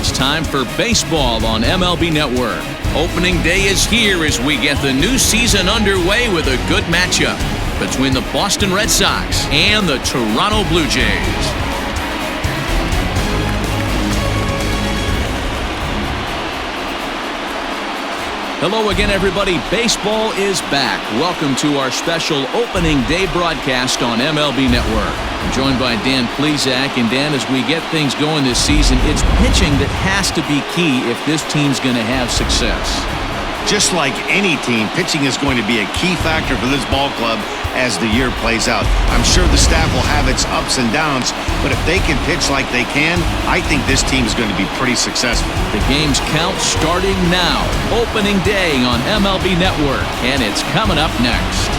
It's time for baseball on MLB Network. Opening day is here as we get the new season underway with a good matchup between the Boston Red Sox and the Toronto Blue Jays. Hello again, everybody. Baseball is back. Welcome to our special opening day broadcast on MLB Network. I'm joined by Dan Plesac. And Dan, as we get things going this season, it's pitching that has to be key if this team's going to have success. Just like any team, pitching is going to be a key factor for this ball club as the year plays out. I'm sure the staff will have its ups and downs, but if they can pitch like they can, I think this team is going to be pretty successful. The game's count starting now. Opening day on MLB Network, and it's coming up next.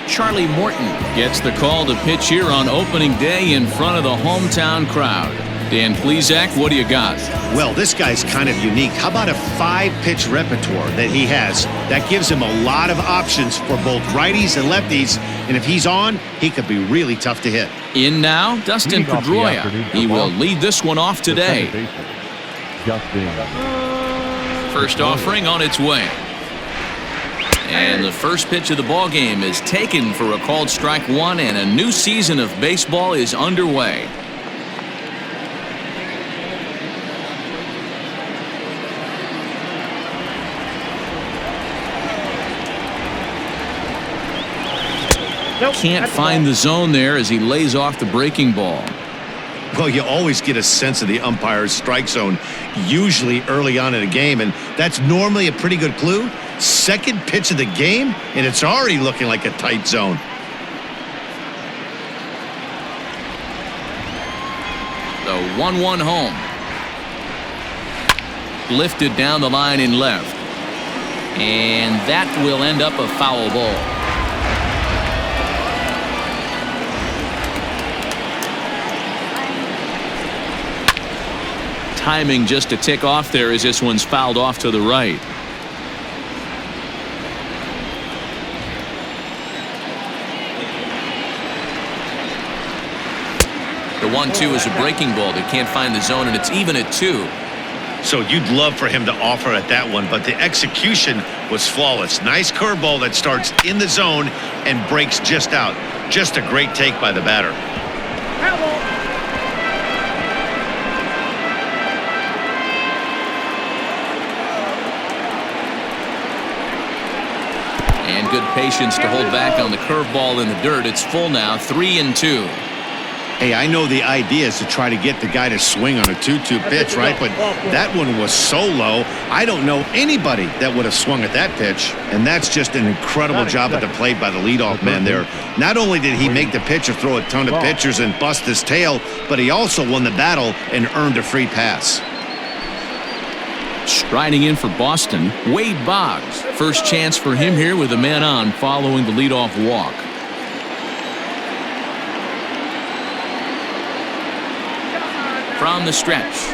Charlie Morton gets the call to pitch here on opening day in front of the hometown crowd. Dan Plesac, what do you got? Well, this guy's kind of unique. How about a 5-pitch repertoire that he has? That gives him a lot of options for both righties and lefties, and if he's on, he could be really tough to hit. In now, Dustin Pedroia. He will lead this one off today. First offering on its way. And the first pitch of the ball game is taken for a called strike one, and a new season of baseball is underway. Can't find the zone there as he lays off the breaking ball. Well, you always get a sense of the umpire's strike zone, usually early on in a game, and that's normally a pretty good clue. Second pitch of the game, and it's already looking like a tight zone. The 1-1 home. Lifted down the line in left. And that will end up a foul ball. Timing just a tick off there as this one's fouled off to the right. The 1-2 is a breaking ball that can't find the zone, and it's even at 2. So you'd love for him to offer at that one, but the execution was flawless. Nice curveball that starts in the zone and breaks just out. Just a great take by the batter. And good patience to hold back on the curveball in the dirt. It's full now, 3-2. Hey, I know the idea is to try to get the guy to swing on a 2-2 pitch, right? But that one was so low, I don't know anybody that would have swung at that pitch. And that's just an incredible job at the plate by the leadoff man there. Not only did he make the pitcher throw a ton of pitchers and bust his tail, but he also won the battle and earned a free pass. Striding in for Boston, Wade Boggs. First chance for him here with a man on following the leadoff walk. From the stretch.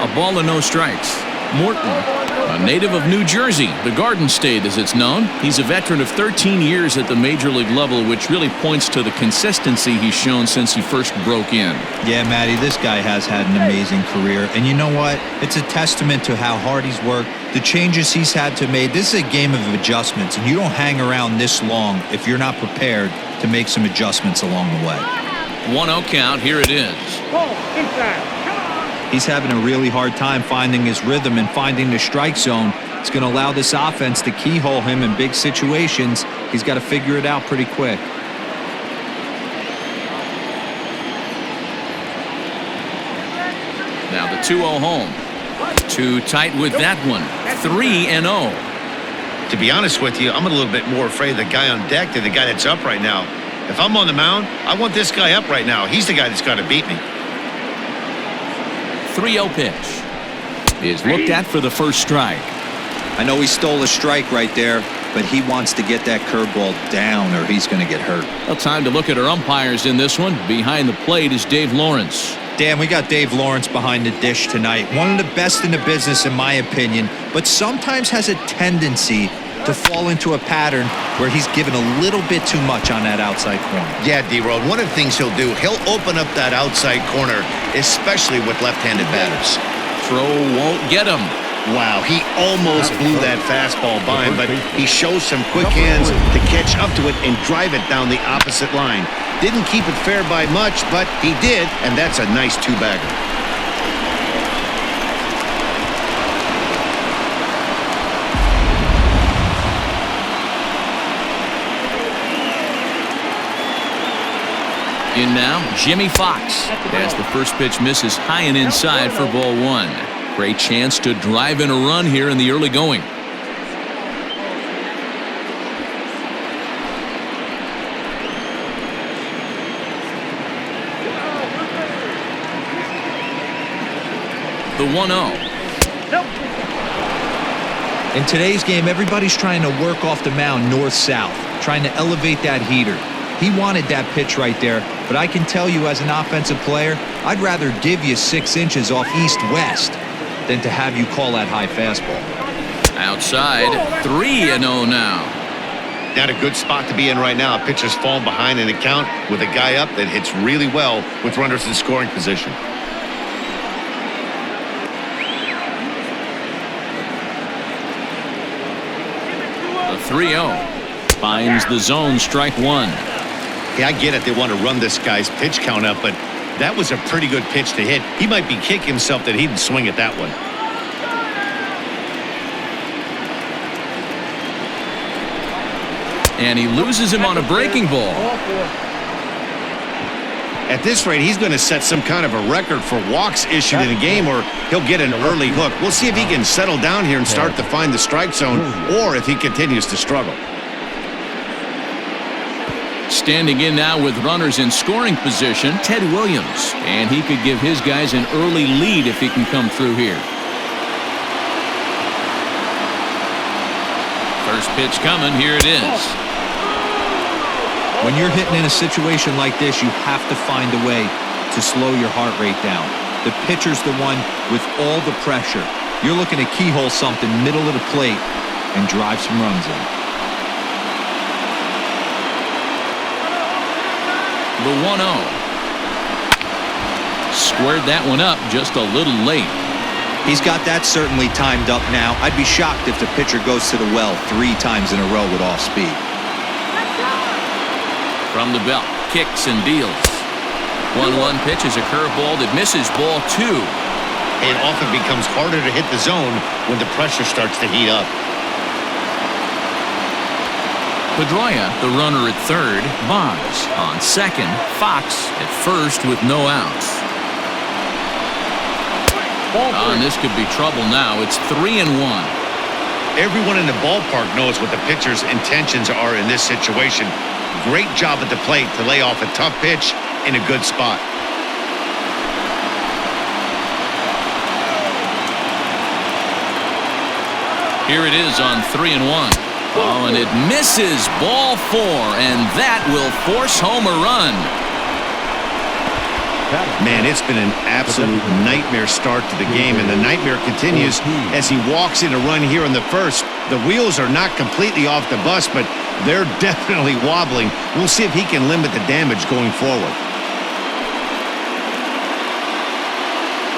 A ball and no strikes. Morton, a native of New Jersey, the Garden State as it's known. He's a veteran of 13 years at the major league level, which really points to the consistency he's shown since he first broke in. Yeah, Matty, this guy has had an amazing career. And you know what? It's a testament to how hard he's worked, the changes he's had to make. This is a game of adjustments, and you don't hang around this long if you're not prepared to make some adjustments along the way. 1-0 count. Here it is. He's having a really hard time finding his rhythm and finding the strike zone. It's going to allow this offense to keyhole him in big situations. He's got to figure it out pretty quick. Now the 2-0 home. Too tight with that one. 3-0. To be honest with you, I'm a little bit more afraid of the guy on deck than the guy that's up right now. If I'm on the mound, I want this guy up right now. He's the guy that's got to beat me. 3-0 pitch is looked at for the first strike. I know he stole a strike right there, but he wants to get that curveball down or he's going to get hurt. Well, time to look at our umpires in this one. Behind the plate is Dave Lawrence. Dan, we got Dave Lawrence behind the dish tonight. One of the best in the business, in my opinion, but sometimes has a tendency to fall into a pattern where he's given a little bit too much on that outside corner. Yeah, D-Road, one of the things he'll do, he'll open up that outside corner, especially with left-handed batters. Throw won't get him. Wow, he almost blew that fastball by him, but he shows some quick hands to catch up to it and drive it down the opposite line. Didn't keep it fair by much, but he did, and that's a nice two-bagger. In now, Jimmy Fox, as the first pitch misses high and inside for ball one. Great chance to drive in a run here in the early going. The 1-0. In today's game, everybody's trying to work off the mound north-south, trying to elevate that heater. He wanted that pitch right there, but I can tell you as an offensive player, I'd rather give you 6 inches off east-west than to have you call that high fastball. Outside, 3-0 now. Not a good spot to be in right now. Pitcher's falling behind in the count with a guy up that hits really well with runners in scoring position. The 3-0 finds the zone, strike one. Yeah, I get it. They want to run this guy's pitch count up, but that was a pretty good pitch to hit. He might be kicking himself that he didn't swing at that one. And he loses him on a breaking ball. At this rate, he's going to set some kind of a record for walks issued in a game, or he'll get an early hook. We'll see if he can settle down here and start to find the strike zone, or if he continues to struggle. Standing in now with runners in scoring position, Ted Williams. And he could give his guys an early lead if he can come through here. First pitch coming, here it is. When you're hitting in a situation like this, you have to find a way to slow your heart rate down. The pitcher's the one with all the pressure. You're looking to keyhole something middle of the plate and drive some runs in. The 1-0. Squared that one up just a little late. He's got that certainly timed up now. I'd be shocked if the pitcher goes to the well 3 times in a row with off speed. From the belt, kicks and deals. 1-1 pitch is a curveball that misses ball 2. It often becomes harder to hit the zone when the pressure starts to heat up. Pedroia, the runner at third. Bonds on second. Fox at first with no outs. And this could be trouble now. It's 3-1. Everyone in the ballpark knows what the pitcher's intentions are in this situation. Great job at the plate to lay off a tough pitch in a good spot. Here it is on 3-1. Oh, and it misses ball 4, and that will force home a run. Man, it's been an absolute nightmare start to the game, and the nightmare continues as he walks in a run here in the first. The wheels are not completely off the bus, but they're definitely wobbling. We'll see if he can limit the damage going forward.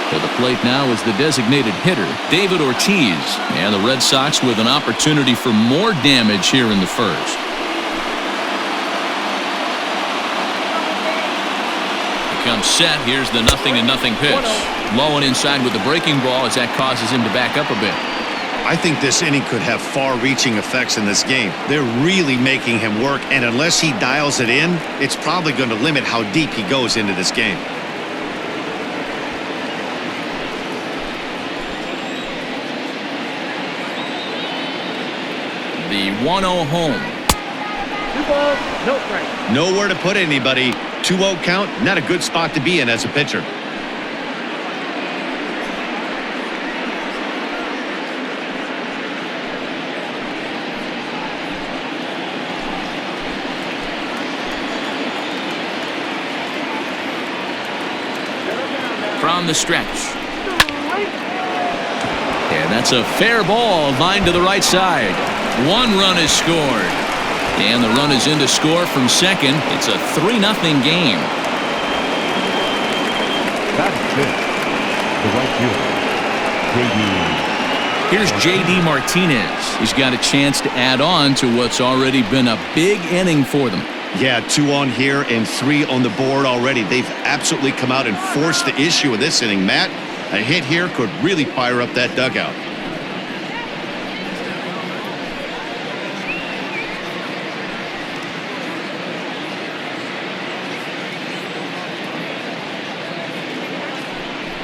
To the plate now is the designated hitter, David Ortiz, and the Red Sox with an opportunity for more damage here in the first. Comes set. Here's the 0-0 pitch. Low and inside with the breaking ball as that causes him to back up a bit. I think this inning could have far-reaching effects in this game. They're really making him work, and unless he dials it in, it's probably going to limit how deep he goes into this game. The 1-0 home. 2 balls, no strikes. Nowhere to put anybody. 2-0 count, not a good spot to be in as a pitcher. from the stretch. And that's a fair ball, line to the right side. 1 run is scored. And the run is in to score from second. It's a 3-0 game. Batting fifth, the right fielder, J.D. Here's J.D. Martinez. He's got a chance to add on to what's already been a big inning for them. Yeah, 2 on here and 3 on the board already. They've absolutely come out and forced the issue in this inning. Matt, a hit here could really fire up that dugout.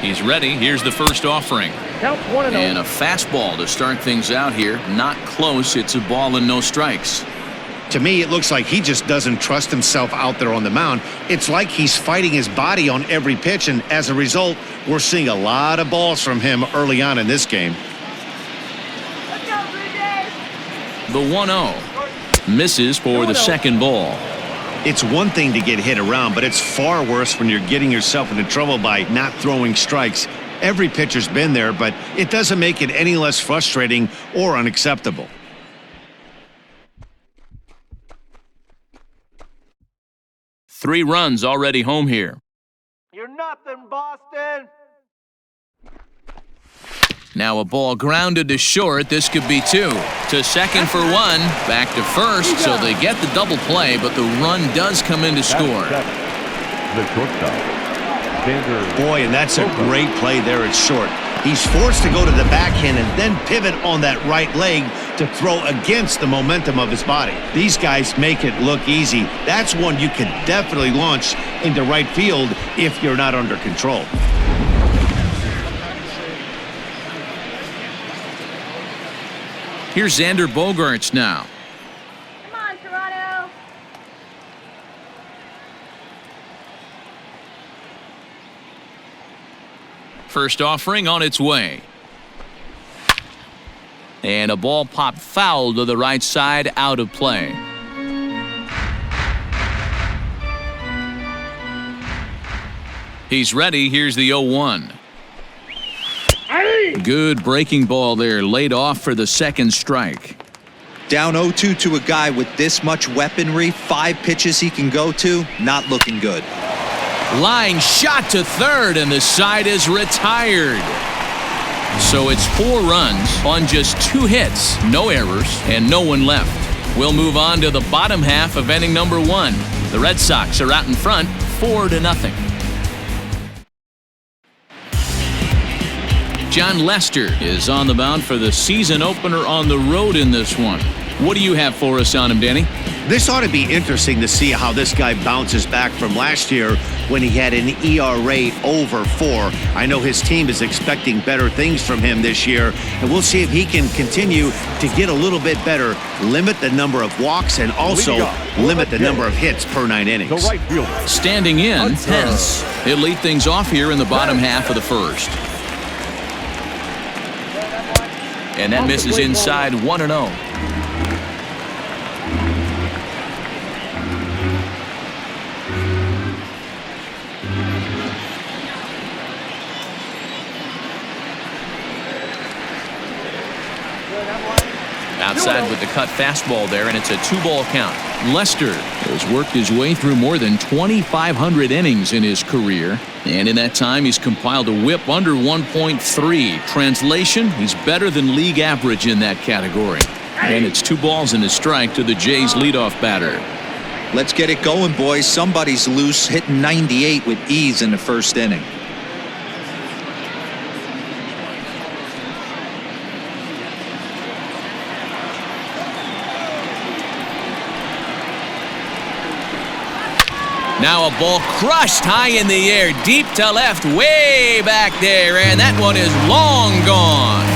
He's ready. Here's the first offering. Count 1-0. And a fastball to start things out here. Not close. It's a ball and no strikes. To me, it looks like he just doesn't trust himself out there on the mound. It's like he's fighting his body on every pitch, and as a result, we're seeing a lot of balls from him early on in this game. Let's go, Bluejays. The 1-0. Misses for the second ball. It's one thing to get hit around, but it's far worse when you're getting yourself into trouble by not throwing strikes. Every pitcher's been there, but it doesn't make it any less frustrating or unacceptable. Three runs already home here. You're nothing, Boston. Now a ball grounded to short. This could be 2. To second for 1. Back to first, so they get the double play, but the run does come in to score. The shortstop. Boy, and that's a great play there at short. He's forced to go to the backhand and then pivot on that right leg to throw against the momentum of his body. These guys make it look easy. That's one you can definitely launch into right field if you're not under control. Here's Xander Bogaerts now. Come on, Toronto. First offering on its way. And a ball popped foul to the right side, out of play. He's ready. Here's the 0-1. Good breaking ball there, laid off for the second strike. Down 0-2 to a guy with this much weaponry, 5 pitches he can go to, not looking good. Line shot to third, and the side is retired. So it's 4 runs on just 2 hits, no errors, and no one left. We'll move on to the bottom half of inning number 1. The Red Sox are out in front, 4-0. John Lester is on the mound for the season opener on the road in this one. What do you have for us on him, Danny? This ought to be interesting to see how this guy bounces back from last year when he had an ERA over 4. I know his team is expecting better things from him this year, and we'll see if he can continue to get a little bit better, limit the number of walks, and also limit the number of hits per 9 innings. The right fielder. Standing in, Pence. He'll lead things off here in the bottom half of the first. And that misses inside, 1-0. Outside with the cut fastball there, and it's a 2-ball count. Lester has worked his way through more than 2,500 innings in his career, and in that time he's compiled a whip under 1.3. Translation, he's better than league average in that category. And it's 2 balls and a strike to the Jays leadoff batter. Let's get it going, boys. Somebody's loose, hitting 98 with ease in the first inning. Now a ball crushed high in the air, deep to left, way back there, and that one is long gone.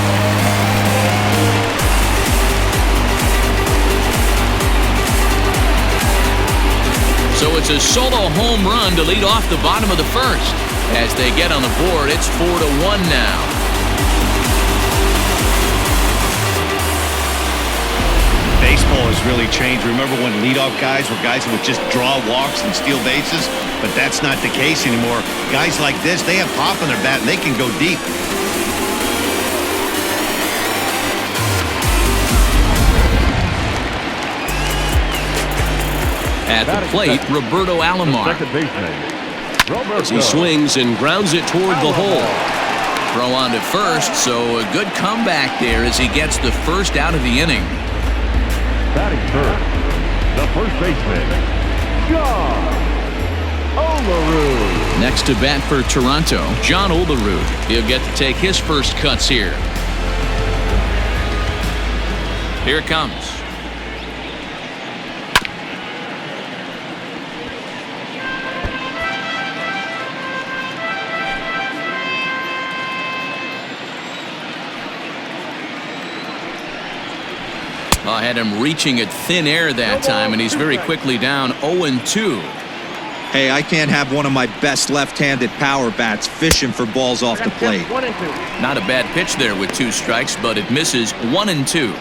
So it's a solo home run to lead off the bottom of the first. As they get on the board, it's 4-1 now. Base baseball has really changed. Remember when leadoff guys were guys who would just draw walks and steal bases? But that's not the case anymore. Guys like this, they have pop in their bat and they can go deep. At the plate, Roberto Alomar. Second baseman, As he swings and grounds it toward the hole. Throw on to first, so a good comeback there as he gets the first out of the inning. Batting first, the first baseman, John Olerud. Next to bat for Toronto, John Olerud. He'll get to take his first cuts here. Here it comes. I had him reaching at thin air that time, and he's very quickly down 0-2. Hey, I can't have one of my best left-handed power bats fishing for balls off the plate. Not a bad pitch there with 2 strikes, but it misses 1-2.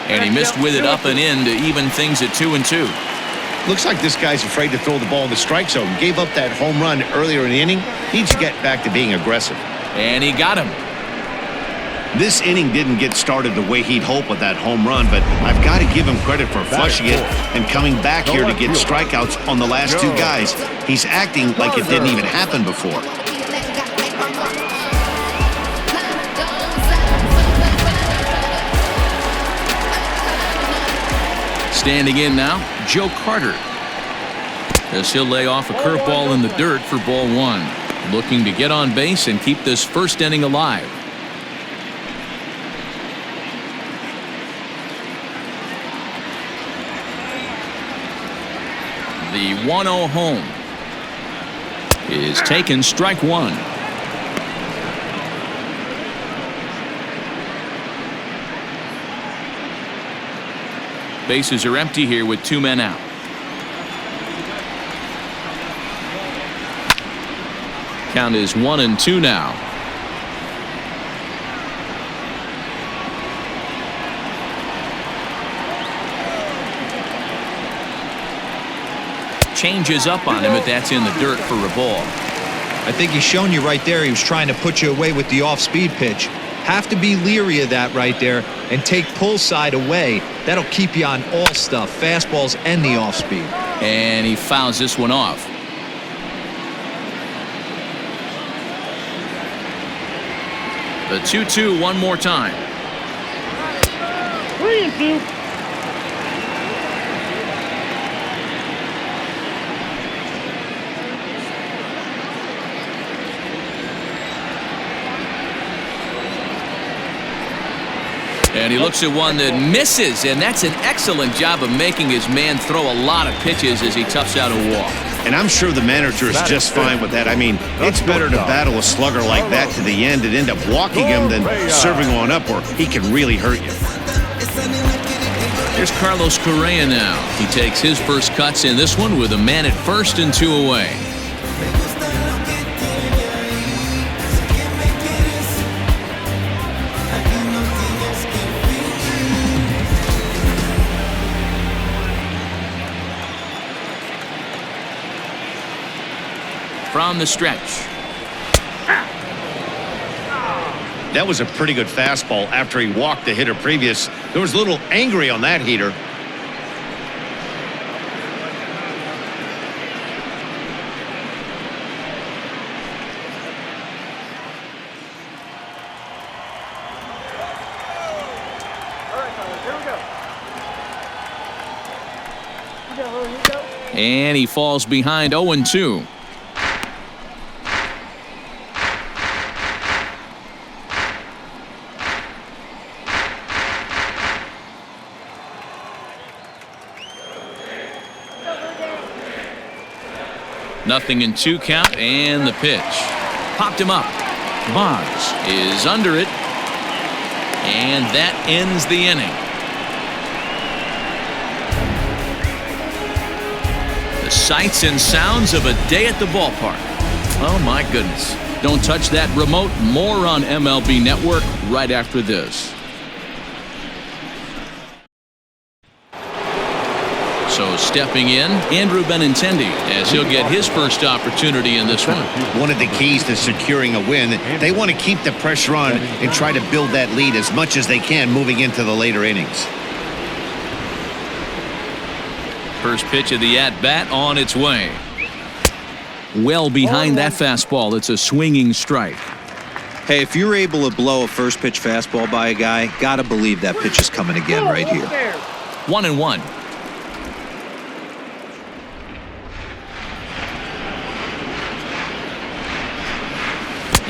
And he missed with it up and in to even things at 2-2. Looks like this guy's afraid to throw the ball in the strike zone. Gave up that home run earlier in the inning. Needs to get back to being aggressive. And he got him. This inning didn't get started the way he'd hoped with that home run, but I've got to give him credit for flushing it and coming back here to get strikeouts on the last 2 guys. He's acting like it didn't even happen before. Standing in now, Joe Carter. As he'll lay off a curveball in the dirt for ball 1. Looking to get on base and keep this first inning alive. The 1-0 home is taken, strike 1. Bases are empty here with 2 men out. Count is 1-2 now. Changes up on him, but that's in the dirt for a ball. I think he's shown you right there he was trying to put you away with the off-speed pitch. Have to be leery of that right there and take pull side away. That'll keep you on all stuff, fastballs and the off-speed. And he fouls this one off. The 2-2 one more time. 3-2. And he looks at one that misses, and that's an excellent job of making his man throw a lot of pitches as he toughs out a walk. And I'm sure the manager is just fine with that. I mean, it's better to battle a slugger like that to the end and end up walking him than serving one up where he can really hurt you. Here's Carlos Correa now. He takes his first cuts in this one with a man at first and 2 away. From the stretch. That was a pretty good fastball after he walked the hitter previous. There was a little angry on that heater. And he falls behind 0-2. Nothing in 2 count, and the pitch. Popped him up. Bonds is under it. And that ends the inning. The sights and sounds of a day at the ballpark. Oh, my goodness. Don't touch that remote. More on MLB Network right after this. So stepping in, Andrew Benintendi, as he'll get his first opportunity in this one. One of the keys to securing a win, they want to keep the pressure on and try to build that lead as much as they can moving into the later innings. First pitch of the at-bat on its way. Well behind that fastball. It's a swinging strike. Hey, if you're able to blow a first pitch fastball by a guy, gotta believe that pitch is coming again right here. 1-1.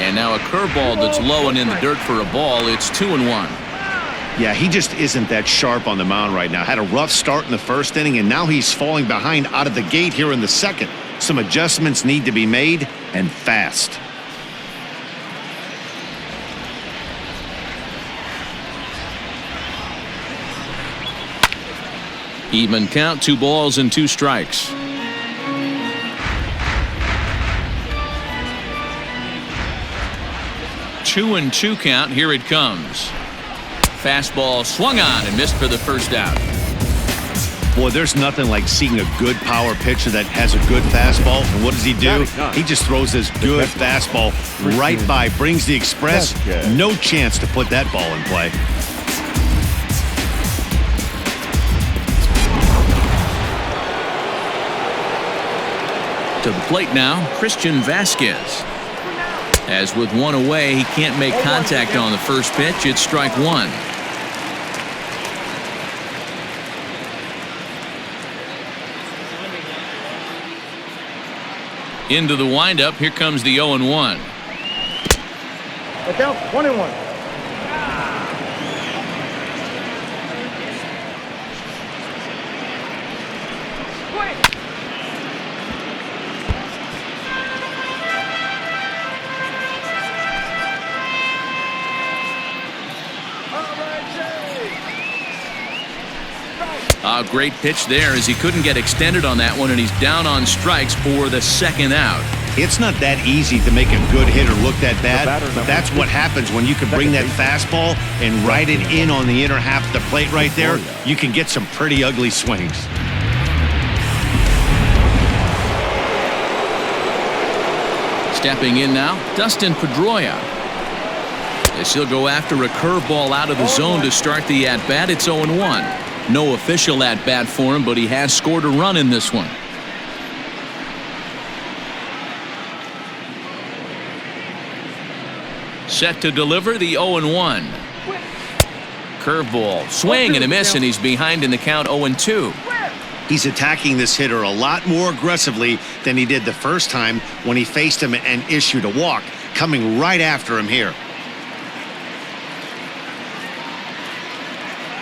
And now a curveball that's low and in the dirt for a ball. It's 2-1. Yeah, he just isn't that sharp on the mound right now. Had a rough start in the first inning, and now he's falling behind out of the gate here in the second. Some adjustments need to be made, and fast. Even count, 2 balls and 2 strikes. Two and 2 count. Here it comes. Fastball swung on and missed for the first out. Boy, there's nothing like seeing a good power pitcher that has a good fastball. And what does he do? He just throws this good fastball right by, brings the express. No chance to put that ball in play. To the plate now, Christian Vasquez. As with 1 away, he can't make contact on the first pitch. It's strike 1. Into the windup. Here comes the 0-1. Look out, 1-1. A great pitch there as he couldn't get extended on that one, and he's down on strikes for the second out. It's not that easy to make a good hitter look that bad, but that's what happens when you can bring that fastball and ride it in on the inner half of the plate right there. You can get some pretty ugly swings. Stepping in now, Dustin Pedroia. As he'll go after a curveball out of the zone to start the at-bat. It's 0-1. No official at-bat for him, but he has scored a run in this one. Set to deliver the 0-1. Curveball, swing and a miss, and he's behind in the count 0-2. He's attacking this hitter a lot more aggressively than he did the first time when he faced him and issued a walk, coming right after him here.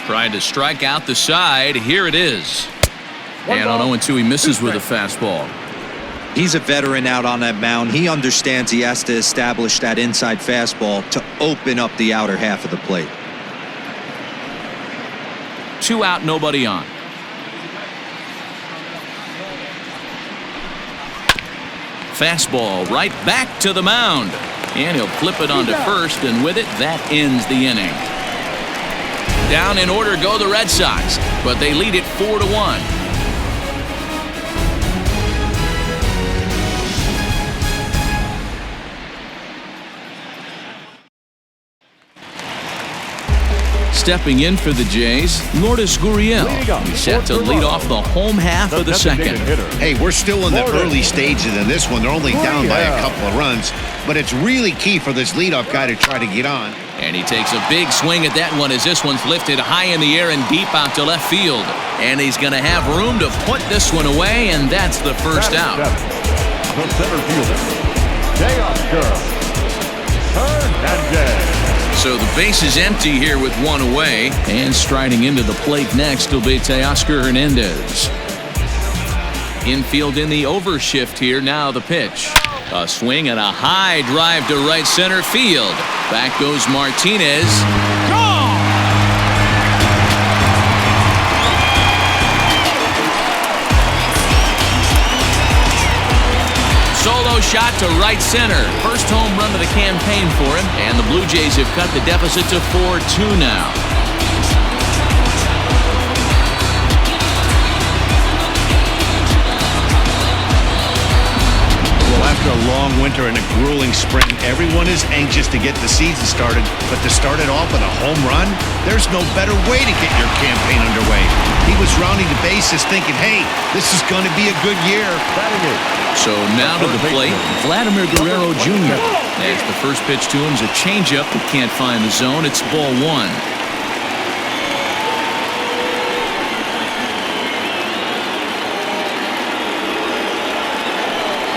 Trying to strike out the side. Here it is. And on 0-2, he misses with a fastball. He's a veteran out on that mound. He understands he has to establish that inside fastball to open up the outer half of the plate. 2 out, nobody on. Fastball right back to the mound. And he'll flip it onto first, and with it, that ends the inning. Down in order go the Red Sox, but they lead it 4-1. Stepping in for the Jays, Lourdes Gurriel. He's set to lead off the home half of the second. Hey, we're still in the early stages in this one. They're only down by a couple of runs, but it's really key for this leadoff guy to try to get on. And he takes a big swing at that one as this one's lifted high in the air and deep out to left field. And he's going to have room to put this one away, and that's the first out. The center fielder, Teoscar Hernandez. So the base is empty here with 1 away, and striding into the plate next will be Teoscar Hernandez. Infield in the overshift here. Now the pitch. A swing and a high drive to right center field. Back goes Martinez. Gone! solo shot to right center. First home run of the campaign for him, and the Blue Jays have cut the deficit to 4-2 now. After a long winter and a grueling spring, everyone is anxious to get the season started, but to start it off with a home run, there's no better way to get your campaign underway. He was rounding the bases thinking, hey, this is going to be a good year. So now to the plate, Vladimir Guerrero Jr. As the first pitch to him is a changeup that can't find the zone. It's ball one.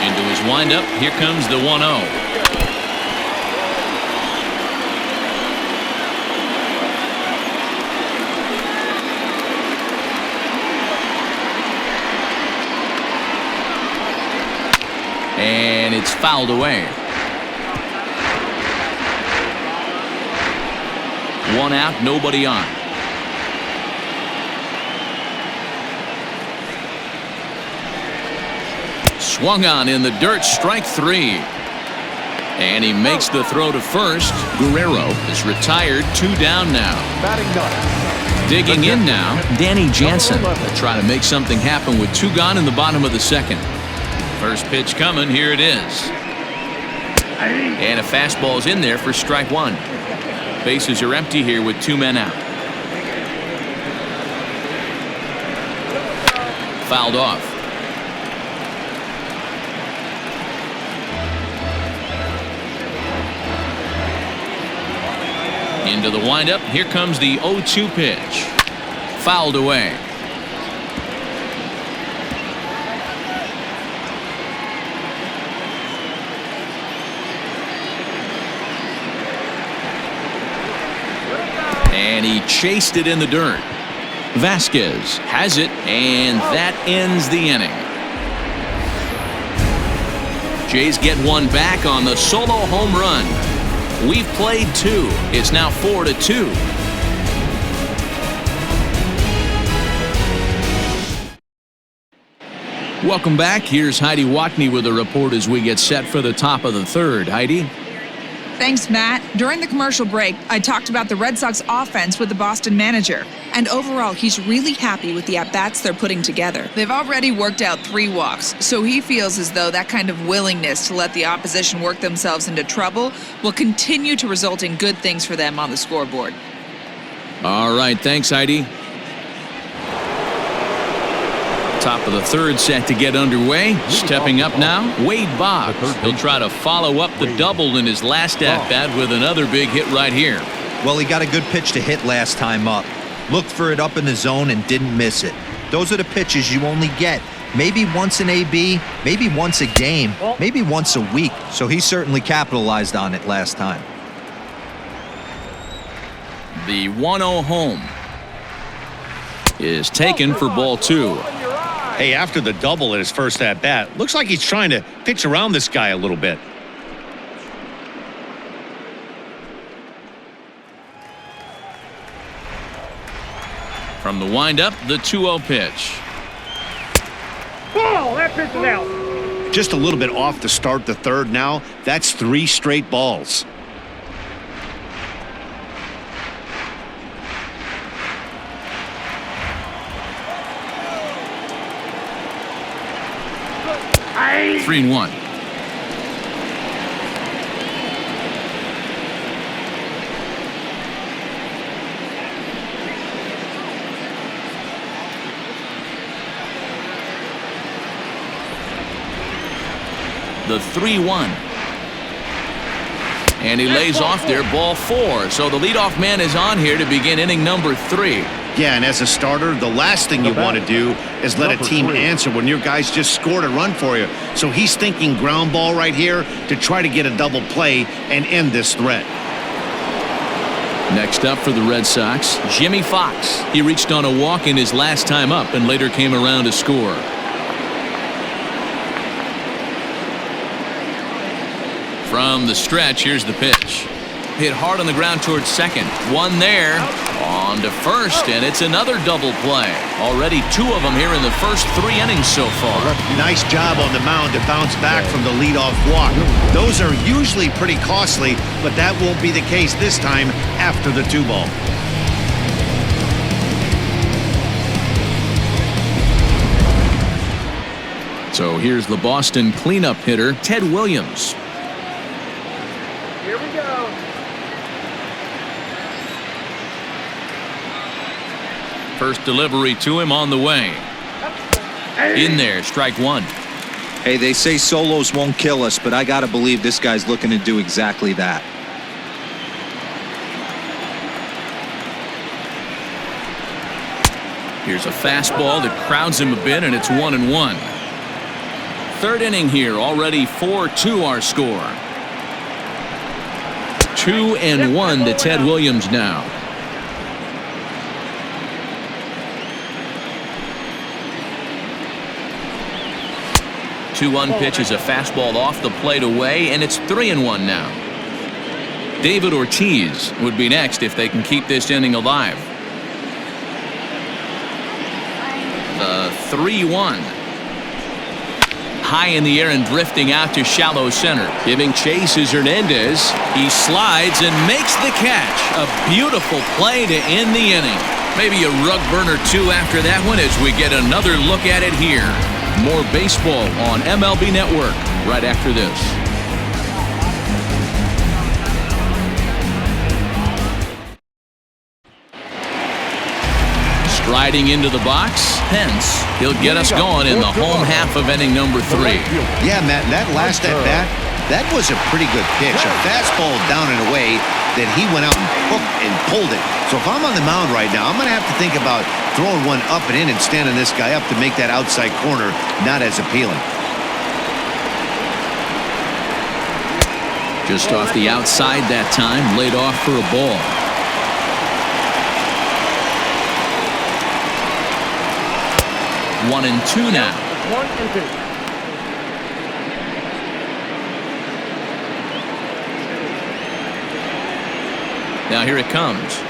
Into his windup, here comes the 1-0. And it's fouled away. One out, nobody on. Swung on in the dirt, strike three. And he makes the throw to first. Guerrero is retired, 2 down now. Digging in now, Danny Jansen will try to make something happen with 2 gone in the bottom of the second. First pitch coming, here it is. And a fastball's in there for strike 1. Bases are empty here with 2 men out. Fouled off. Into the windup. Here comes the 0-2 pitch. Fouled away. And he chased it in the dirt. Vasquez has it, and that ends the inning. Jays get one back on the solo home run. We've played 2. It's now 4-2. Welcome back. Here's Heidi Watney with a report as we get set for the top of the third. Heidi? Thanks, Matt. During the commercial break, I talked about the Red Sox offense with the Boston manager. And overall, he's really happy with the at-bats they're putting together. They've already worked out 3 walks, so he feels as though that kind of willingness to let the opposition work themselves into trouble will continue to result in good things for them on the scoreboard. All right, thanks, Heidi. Top of the third set to get underway. Stepping up now, Wade Boggs. He'll try to follow up the double in his last at-bat with another big hit right here. Well, he got a good pitch to hit last time up. Looked for it up in the zone and didn't miss it. Those are the pitches you only get maybe once in AB, maybe once a game, maybe once a week. So he certainly capitalized on it last time. The 1-0 home is taken for ball 2. Hey, after the double at his first at-bat, looks like he's trying to pitch around this guy a little bit. From the windup, the 2-0 pitch. Ball, that pitch is out. Just a little bit off to start the third now. That's 3 straight balls. Hey. 3-1. The 3-1. And he lays off there, ball 4. So the leadoff man is on here to begin inning number 3. Yeah, and as a starter, the last thing you want to do is let a team answer when your guys just scored a run for you. So he's thinking ground ball right here to try to get a double play and end this threat. Next up for the Red Sox, Jimmy Fox. He reached on a walk in his last time up and later came around to score. From the stretch, here's the pitch. hit hard on the ground towards second. One there. On to first, and it's another double play. Already 2 of them here in the first 3 innings so far. Nice job on the mound to bounce back from the leadoff walk. Those are usually pretty costly, but that won't be the case this time after the 2-ball. So here's the Boston cleanup hitter, Ted Williams. Here we go. First delivery to him on the way. In there, strike 1. Hey, they say solos won't kill us, but I got to believe this guy's looking to do exactly that. Here's a fastball that crowds him a bit, and it's 1-1. Third inning here, already 4-2 our score. 2-1 to Ted Williams now. 2-1 pitch is a fastball off the plate away, and it's 3-1 now. David Ortiz would be next if they can keep this inning alive. The 3-1. High in the air and drifting out to shallow center. Giving chase is Hernandez. He slides and makes the catch. A beautiful play to end the inning. Maybe a rug burner too after that one as we get another look at it here. More baseball on MLB Network right after this. Striding into the box, Pence. He'll get us going in the home half of inning number 3. Yeah, Matt, that last at-bat, that was a pretty good pitch. A fastball down and away that he went out and hooked and pulled it. So if I'm on the mound right now, I'm going to have to think about throwing one up and in and standing this guy up to make that outside corner not as appealing. Just off the outside that time, laid off for a ball. One and two now. 1-2. Now here it comes.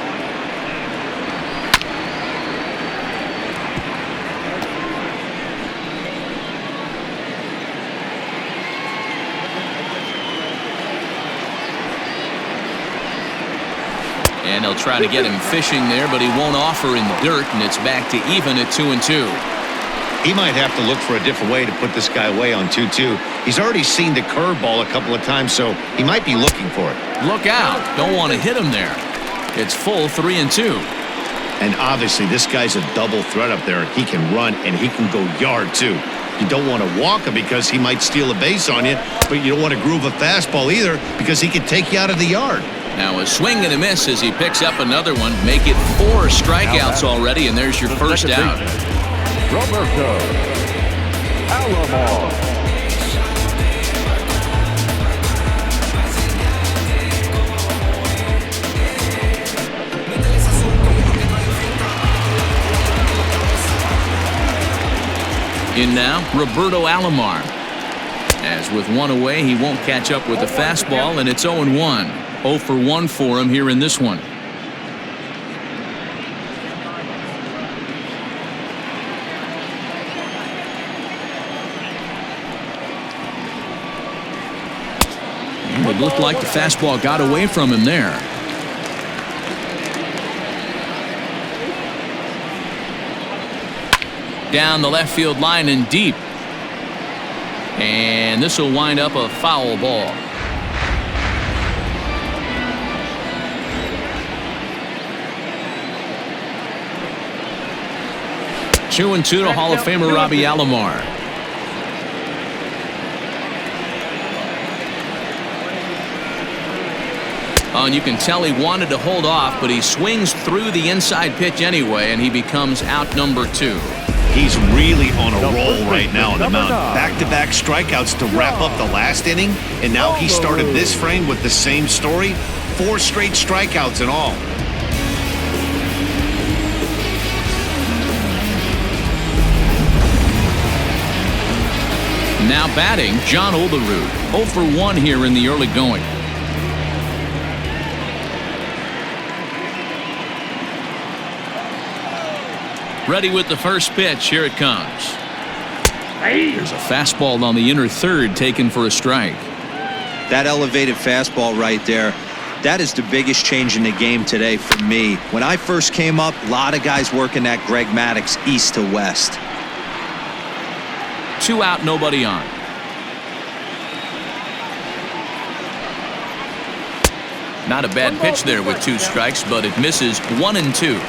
And they'll try to get him fishing there, but he won't offer in the dirt, and it's back to even at 2-2. He might have to look for a different way to put this guy away on 2-2. He's already seen the curveball a couple of times, so he might be looking for it. Look out. Don't want to hit him there. It's full 3-2. And obviously, this guy's a double threat up there. He can run, and he can go yard, too. You don't want to walk him because he might steal a base on you, but you don't want to groove a fastball either because he can take you out of the yard. Now a swing and a miss as he picks up another one. Make it 4 strikeouts already, and there's your first out. Roberto Alomar. In now, Roberto Alomar. As with one away, he won't catch up with the fastball, and it's 0-1. 0 for 1 for him here in this one. It looked like the fastball got away from him there. Down the left field line and deep. And this will wind up a foul ball. Two and 2 to Hall of Famer Robbie Alomar. Oh, and you can tell he wanted to hold off, but he swings through the inside pitch anyway, and he becomes out number 2. He's really on a roll right now on the mound. Back-to-back strikeouts to wrap up the last inning, and now he started this frame with the same story. 4 straight strikeouts in all. Now batting, John Olerud. 0 for 1 here in the early going. Ready with the first pitch. Here it comes. There's a fastball on the inner third taken for a strike. That elevated fastball right there, that is the biggest change in the game today for me. When I first came up, a lot of guys working that Greg Maddux east to west. 2 out, nobody on. Not a bad pitch there with 2 strikes, but it misses 1 and 2.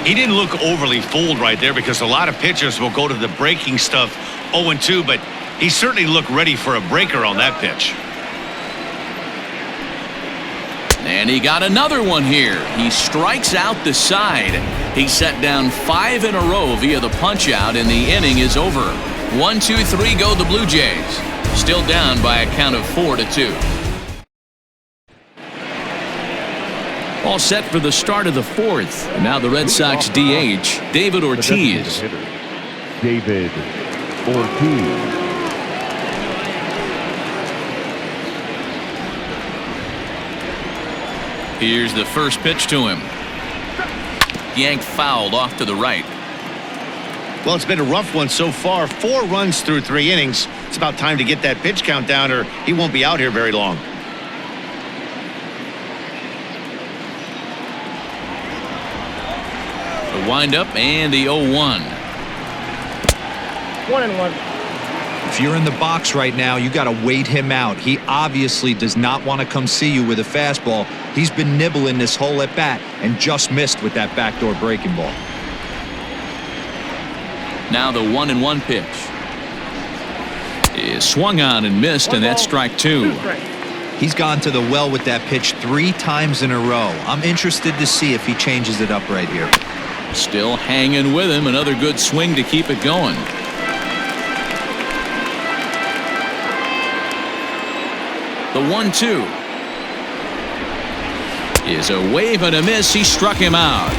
He didn't look overly fooled right there because a lot of pitchers will go to the breaking stuff 0-2, but he certainly looked ready for a breaker on that pitch. And he got another one here. He strikes out the side. He set down 5 in a row via the punch out, and the inning is over. 1, 2, 3 go the Blue Jays. Still down by a count of 4-2. All set for the start of the 4th. And now the Red Sox DH, David Ortiz. David Ortiz. Here's the first pitch to him. Yanked fouled off to the right. Well, it's been a rough one so far. 4 runs through 3 innings. It's about time to get that pitch count down or he won't be out here very long. The windup and the 0-1. 1-1. If you're in the box right now, you got to wait him out. He obviously does not want to come see you with a fastball. He's been nibbling this whole at bat and just missed with that backdoor breaking ball. Now the 1-1 pitch is swung on and missed, and that's strike 2. He's gone to the well with that pitch 3 times in a row. I'm interested to see if he changes it up right here. Still hanging with him. Another good swing to keep it going. The 1-2 is a wave and a miss. He struck him out.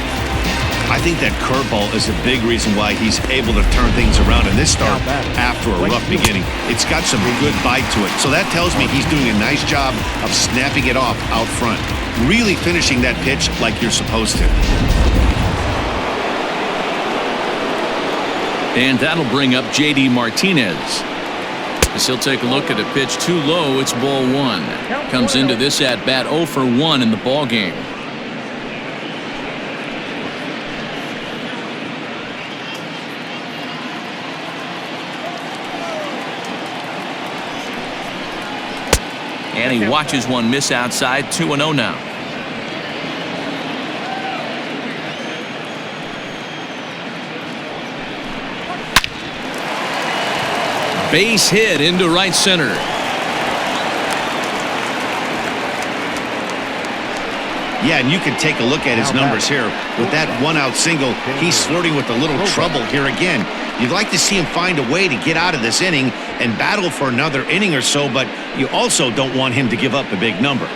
I think that curveball is a big reason why he's able to turn things around in this start after a rough beginning. It's got some good bite to it. So that tells me he's doing a nice job of snapping it off out front. Really finishing that pitch like you're supposed to. And that'll bring up J.D. Martinez. As he'll take a look at a pitch too low. It's ball 1. Comes into this at bat 0 for 1 in the ball game. And he watches one miss outside. 2-0 now. Base hit into right center. Yeah, and you can take a look at his numbers here. With that 1-out single, he's flirting with a little trouble here again. You'd like to see him find a way to get out of this inning and battle for another inning or so, but you also don't want him to give up a big number.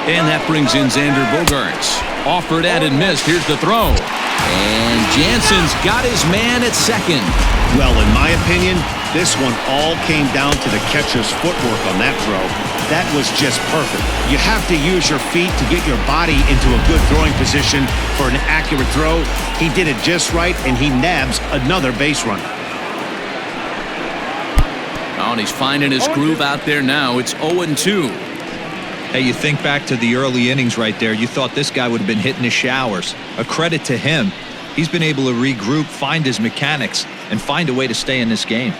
And that brings in Xander Bogaerts. Offered at and missed. Here's the throw. And Jansen's got his man at second. Well, in my opinion, this one all came down to the catcher's footwork on that throw. That was just perfect. You have to use your feet to get your body into a good throwing position for an accurate throw. He did it just right, and he nabs another base runner. Oh, and he's finding his groove out there now. It's 0-2. Hey, you think back to the early innings right there. You thought this guy would have been hitting the showers. A credit to him. He's been able to regroup, find his mechanics, and find a way to stay in this game.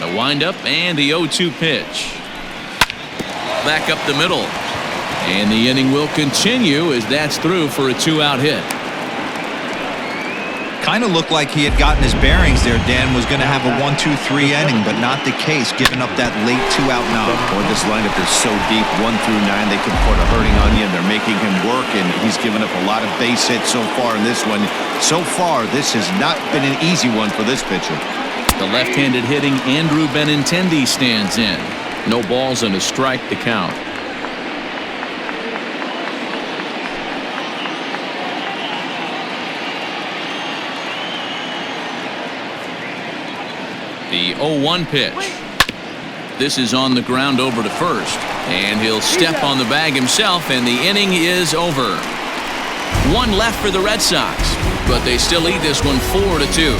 The windup and the 0-2 pitch. Back up the middle. And the inning will continue as that's through for a 2-out hit. Kind of looked like he had gotten his bearings there. Dan was going to have a 1-2-3 inning, but not the case, giving up that late 2-out knock. Boy, this lineup is so deep, 1 through 9. They can put a hurting on you, and they're making him work, and he's given up a lot of base hits so far in this one. So far, this has not been an easy one for this pitcher. The left-handed hitting Andrew Benintendi stands in. No balls and a strike to count. The 0-1 pitch. This is on the ground over to first. And he'll step on the bag himself, and the inning is over. One left for the Red Sox, but they still lead this one 4-2.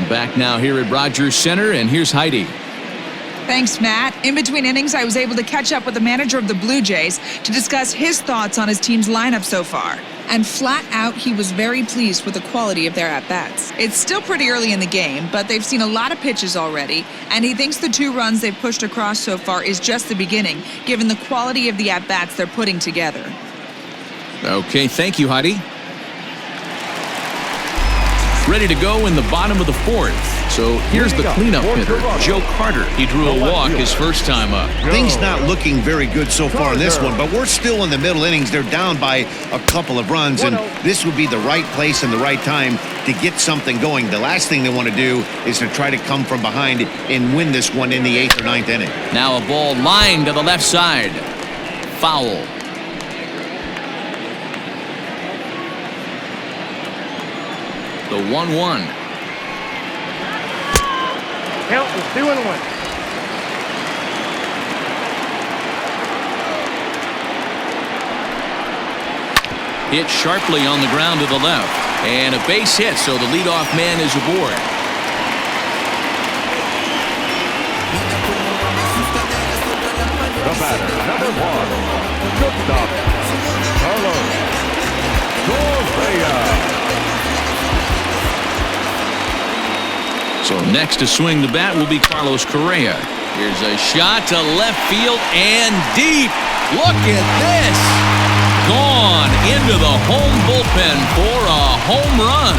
Back now here at Rogers Center, and here's Heidi. Thanks, Matt. In between innings, I was able to catch up with the manager of the Bluejays to discuss his thoughts on his team's lineup so far. And flat out, he was very pleased with the quality of their at-bats. It's still pretty early in the game, but they've seen a lot of pitches already, and he thinks the 2 runs they've pushed across so far is just the beginning, given the quality of the at-bats they're putting together. Okay, thank you, Heidi. Ready to go in the bottom of the 4th. So here's the cleanup hitter, Joe Carter. He drew a walk his first time up. Things not looking very good so far in this one, but we're still in the middle innings. They're down by a couple of runs, and this would be the right place and the right time to get something going. The last thing they want to do is to try to come from behind and win this one in the 8th or 9th inning. Now a ball lined to the left side. Foul. The 1-1. Count is 2-1. Hit sharply on the ground to the left. And a base hit, so the leadoff man is aboard. The batter, number 1, shortstop, Carlos Correa. So next to swing the bat will be Carlos Correa. Here's a shot to left field and deep. Look at this. Gone into the home bullpen for a home run.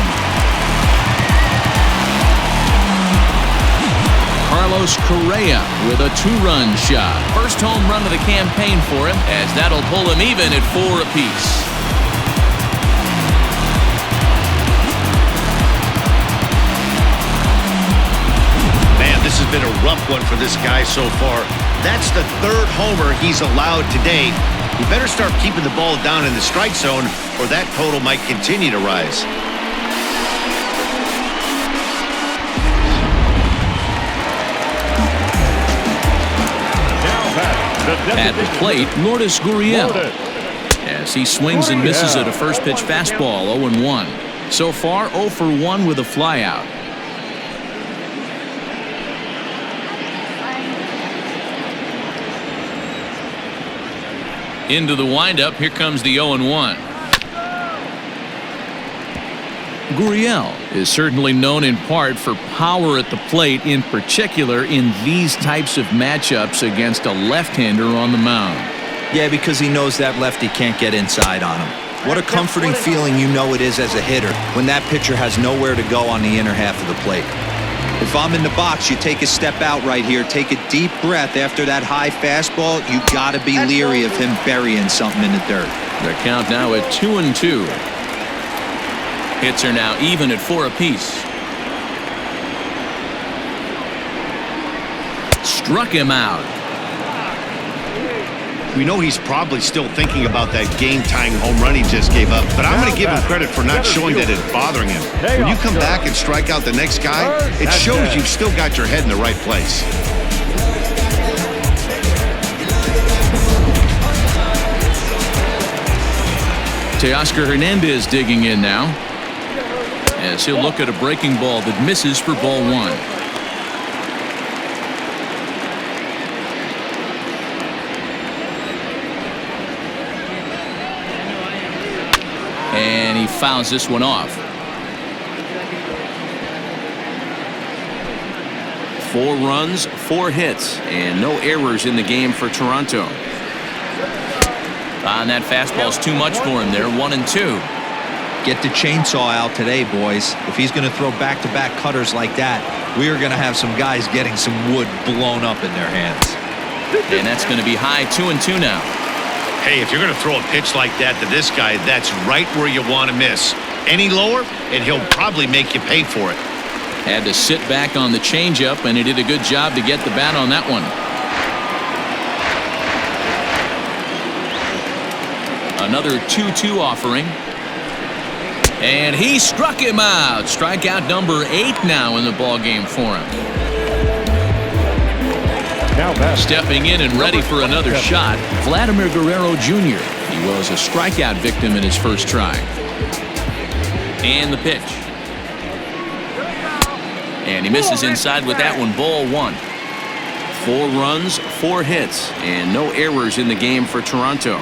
Carlos Correa with a 2-run shot. First home run of the campaign for him, as that'll pull him even at 4 apiece. This has been a rough one for this guy so far. That's the 3rd homer he's allowed today. He better start keeping the ball down in the strike zone, or that total might continue to rise. At the plate, Lourdes Gurriel. As he swings and misses at a first pitch fastball, 0-1. So far, 0 for 1 with a flyout. Into the windup, here comes the 0-1. Gurriel is certainly known in part for power at the plate, in particular in these types of matchups against a left-hander on the mound. Yeah, because he knows that lefty can't get inside on him. What a comforting feeling you know it is as a hitter when that pitcher has nowhere to go on the inner half of the plate. If I'm in the box, you take a step out right here, take a deep breath after that high fastball. You got to be leery of him burying something in the dirt. The count now at 2-2. Hits are now even at 4 apiece. Struck him out. We know he's probably still thinking about that game-tying home run he just gave up, but I'm going to give him credit for not showing that it's bothering him. When you come back and strike out the next guy, it shows you've still got your head in the right place. Teoscar Hernandez digging in now, as he'll look at a breaking ball that misses for ball 1. And he fouls this one off. 4 runs, 4 hits, and no errors in the game for Toronto. And that fastball's too much for him there, 1-2. Get the chainsaw out today, boys. If he's going to throw back-to-back cutters like that, we are going to have some guys getting some wood blown up in their hands. And that's going to be high, 2-2 now. Hey, if you're going to throw a pitch like that to this guy, that's right where you want to miss. Any lower, and he'll probably make you pay for it. Had to sit back on the changeup, and he did a good job to get the bat on that one. Another 2-2 offering. And he struck him out. Strikeout number 8 now in the ballgame for him. Now back. Stepping in and ready for another shot, Vladimir Guerrero Jr. He was a strikeout victim in his first try. And the pitch. And he misses inside with that one. Ball 1. 4 runs, 4 hits, and no errors in the game for Toronto.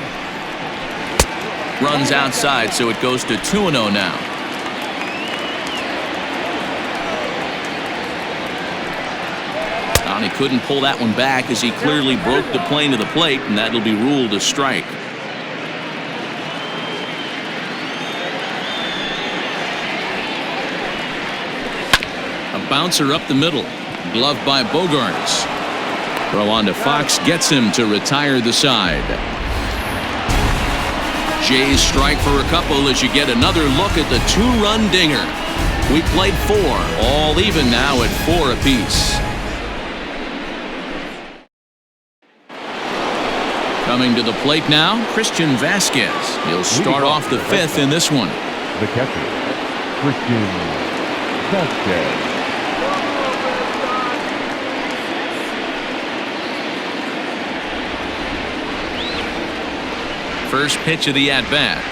Runs outside, so it goes to 2-0 now. And he couldn't pull that one back as he clearly broke the plane to the plate, and that'll be ruled a strike. A bouncer up the middle, gloved by Bogarts. Throw on to Fox, gets him to retire the side. Jays strike for a couple as you get another look at the 2-run dinger. We played 4, all even now at 4 apiece. Coming to the plate now, Christian Vasquez. He'll start off the 5th in this one. The catcher, Christian Vasquez. First pitch of the at-bat.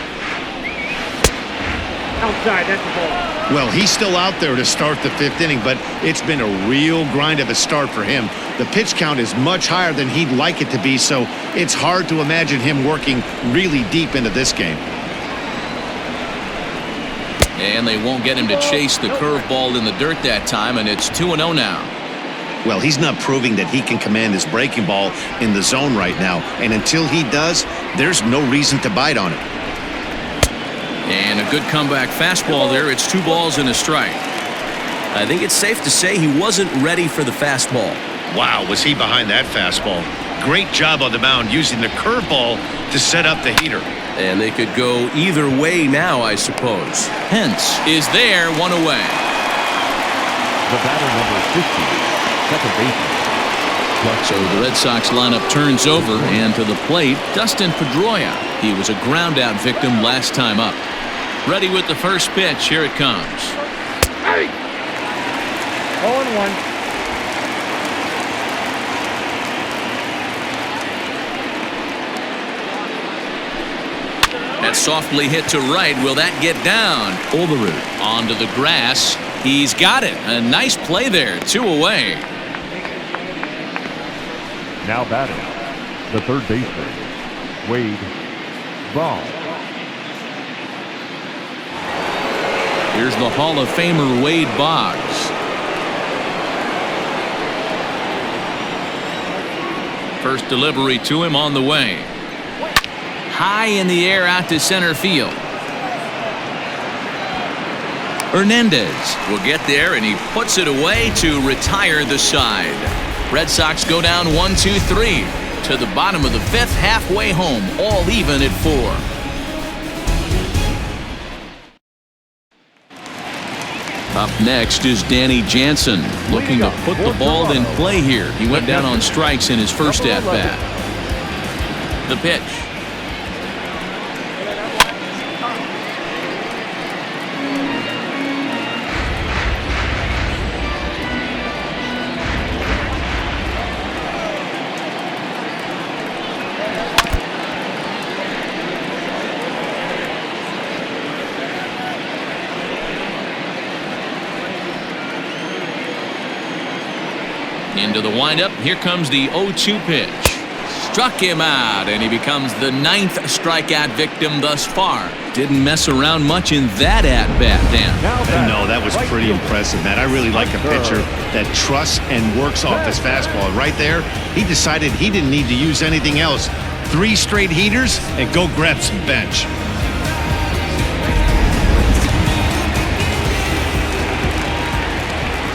Outside, that's the ball. Well, he's still out there to start the 5th inning, but it's been a real grind of a start for him. The pitch count is much higher than he'd like it to be, so it's hard to imagine him working really deep into this game. And they won't get him to chase the curveball in the dirt that time, and it's 2-0 now. Well, he's not proving that he can command his breaking ball in the zone right now, and until he does, there's no reason to bite on it. And a good comeback fastball there. It's 2 balls and a strike. I think it's safe to say he wasn't ready for the fastball. Wow, was he behind that fastball. Great job on the mound using the curveball to set up the heater. And they could go either way now, I suppose. Hence is there, 1 away. The batter number 50, second baseman. So the Red Sox lineup turns over, and to the plate, Dustin Pedroia. He was a ground-out victim last time up. Ready with the first pitch. Here it comes. 0-1. That's softly hit to right. Will that get down? Overroot onto the grass. He's got it. A nice play there. 2 away. Now batting, the third baseman, Wade Ball. Here's the Hall of Famer Wade Boggs. First delivery to him on the way. High in the air out to center field. Hernandez will get there, and he puts it away to retire the side. Red Sox go down 1-2-3 to the bottom of the 5th, halfway home, all even at 4. Up next is Danny Jansen, looking to put the ball in play here. He went down on strikes in his first at-bat. The pitch. Into the windup. Here comes the 0-2 pitch. Struck him out, and he becomes the 9th strikeout victim thus far. Didn't mess around much in that at-bat, Dan. No, that was pretty impressive, man. I really like a pitcher that trusts and works off his fastball. Right there, he decided he didn't need to use anything else. 3 straight heaters and go grab some bench.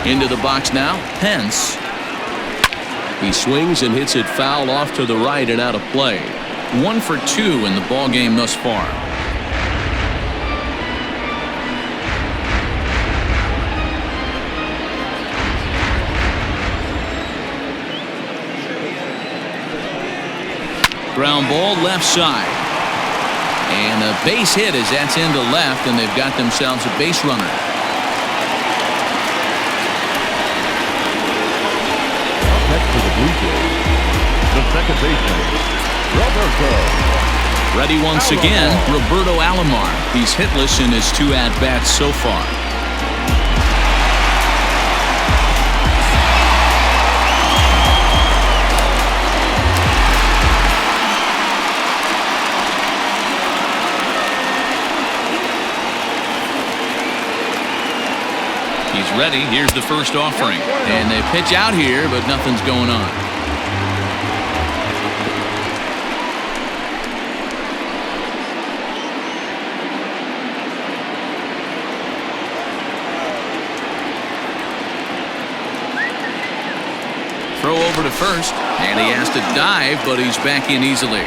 Into the box now, Pence. He swings and hits it foul off to the right and out of play. 1 for 2 in the ballgame thus far. Ground ball left side. And a base hit as that's into left, and they've got themselves a base runner. Next to the Bluejays, the second baseman, Roberto. Ready once again, Roberto Alomar. He's hitless in his 2 at-bats so far. He's ready. Here's the first offering. And they pitch out here, but nothing's going on. Throw over to first, and he has to dive, but he's back in easily.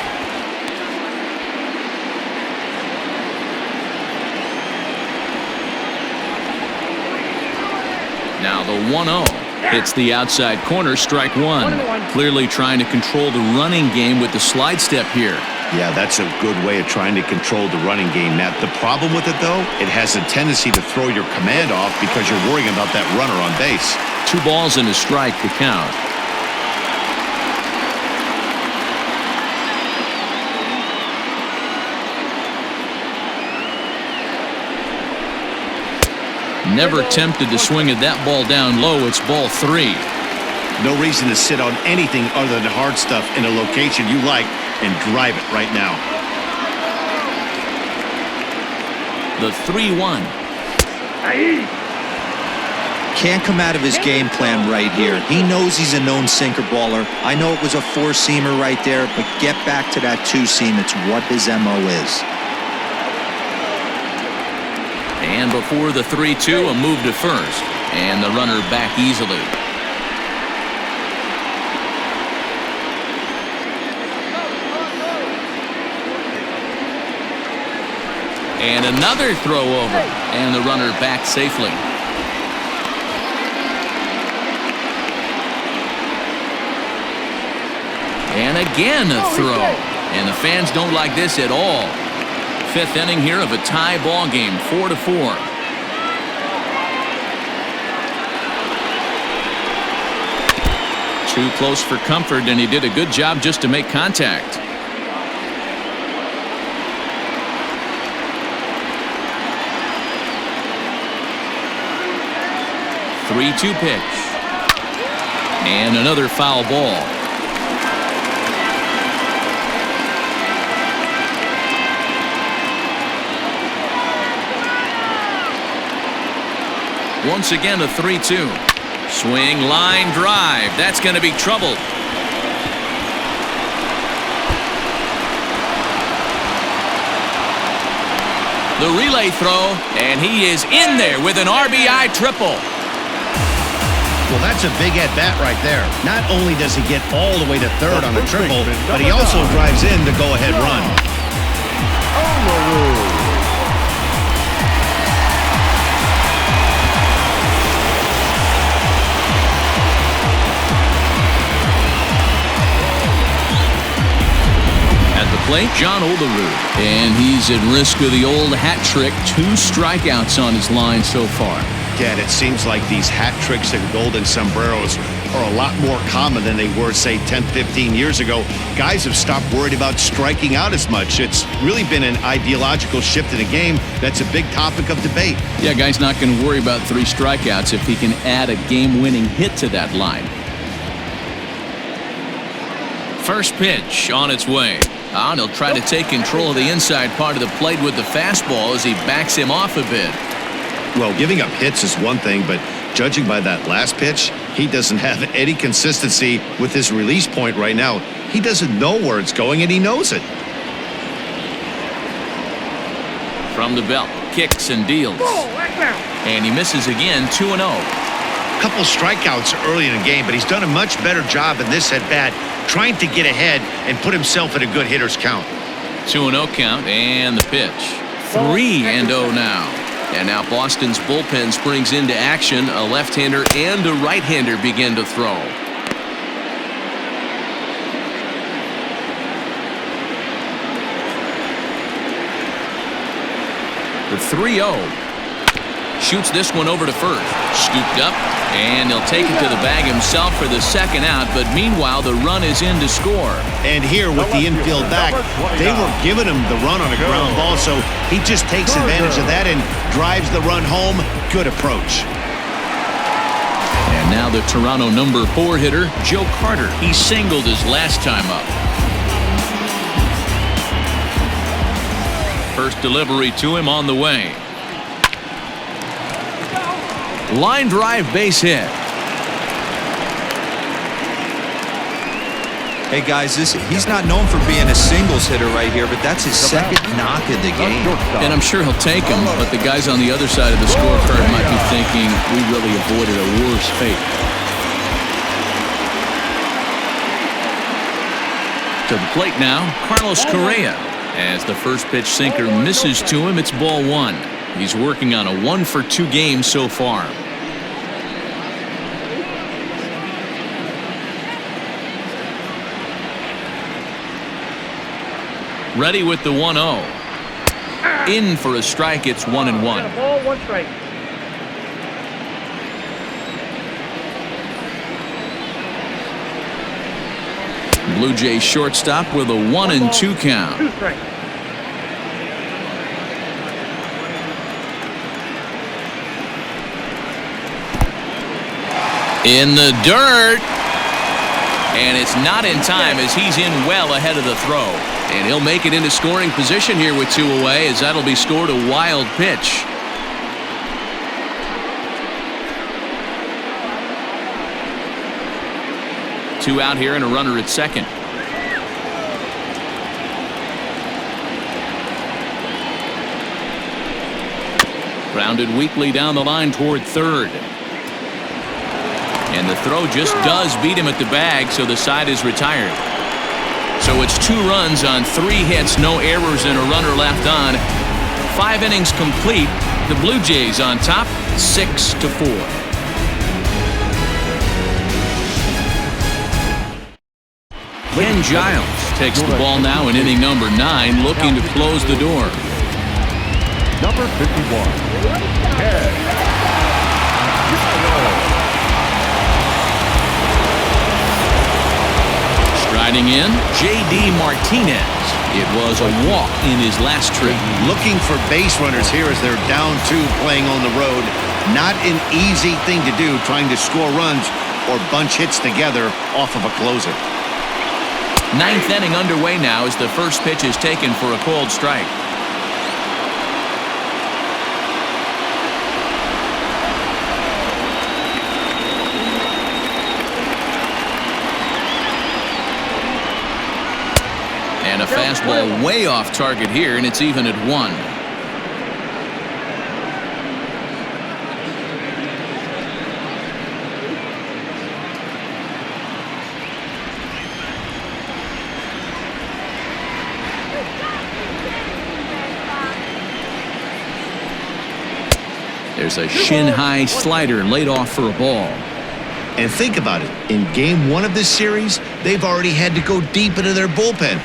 Now the 1-0 hits the outside corner, strike one. Clearly trying to control the running game with the slide step here. Yeah, that's a good way of trying to control the running game, Matt. The problem with it, though, it has a tendency to throw your command off because you're worrying about that runner on base. 2 balls and a strike to count. Never tempted to swing at that ball down low. It's ball 3. No reason to sit on anything other than hard stuff in a location you like and drive it right now. The 3-1. Can't come out of his game plan right here. He knows he's a known sinker baller. I know it was a 4-seamer right there, but get back to that 2-seam. It's what his MO is. And before the 3-2, a move to first. And the runner back easily. And another throw over. And the runner back safely. And again a throw. And the fans don't like this at all. 5th inning here of a tie ball game, 4-4. Too close for comfort, and he did a good job just to make contact. The 3-2 pitch. And another foul ball. Once again, a 3-2. Swing, line, drive. That's going to be trouble. The relay throw, and he is in there with an RBI triple. Well, that's a big at-bat right there. Not only does he get all the way to third on the triple, but he also drives in the go-ahead run. Plate, John Olerud, and he's at risk of the old hat trick. 2 strikeouts on his line so far. Yeah, it seems like these hat tricks and golden sombreros are a lot more common than they were, say, 10, 15 years ago. Guys have stopped worried about striking out as much. It's really been an ideological shift in the game that's a big topic of debate. Yeah, guy's not going to worry about 3 strikeouts if he can add a game-winning hit to that line. First pitch on its way. And he'll try to take control of the inside part of the plate with the fastball as he backs him off a bit. Well, giving up hits is one thing, but judging by that last pitch, he doesn't have any consistency with his release point right now. He doesn't know where it's going, and he knows it. From the belt, kicks and deals. And he misses again, 2-0. Couple strikeouts early in the game, but he's done a much better job in this at-bat trying to get ahead and put himself in a good hitter's count. 2-0 count, and the pitch. 3-0 now. And now Boston's bullpen springs into action. A left-hander and a right-hander begin to throw. The 3-0. Shoots this one over to first. Scooped up, and he'll take it to the bag himself for the second out, but meanwhile the run is in to score. And here with the infield back, they were giving him the run on a ground ball, so he just takes advantage of that and drives the run home. Good approach. And now the Toronto number 4 hitter, Joe Carter. He singled his last time up. First delivery to him on the way. Line drive base hit. Hey guys, he's not known for being a singles hitter right here, but that's his second knock of the game. And I'm sure he'll take him, but the guys on the other side of the scorecard might be thinking we really avoided a worse fate. To the plate now, Carlos Correa. As the first pitch sinker misses to him, it's ball 1. He's working on a 1-for-2 game so far. Ready with the 1-0. In for a strike. It's 1-1. Ball, 1 strike. Blue Jays shortstop with a 1-2 count. 2 strikes. In the dirt. And it's not in time as he's in well ahead of the throw. And he'll make it into scoring position here with 2 away, as that'll be scored a wild pitch. Two out here and a runner at second. Grounded weakly down the line toward third. And the throw just does beat him at the bag, so the side is retired. So it's 2 runs on 3 hits, no errors, and a runner left on. 5 innings complete. The Blue Jays on top, 6-4. Ken Giles takes the ball now in inning number 9, looking to close the door. Number 51, Ken. Striding in, J.D. Martinez. It was a walk in his last trip. Looking for base runners here as they're down 2 playing on the road. Not an easy thing to do, trying to score runs or bunch hits together off of a closer. 9th inning underway now as the first pitch is taken for a called strike. And a fastball way off target here, and it's even at 1. There's a shin-high slider laid off for a ball. And think about it. In game 1 of this series, they've already had to go deep into their bullpen.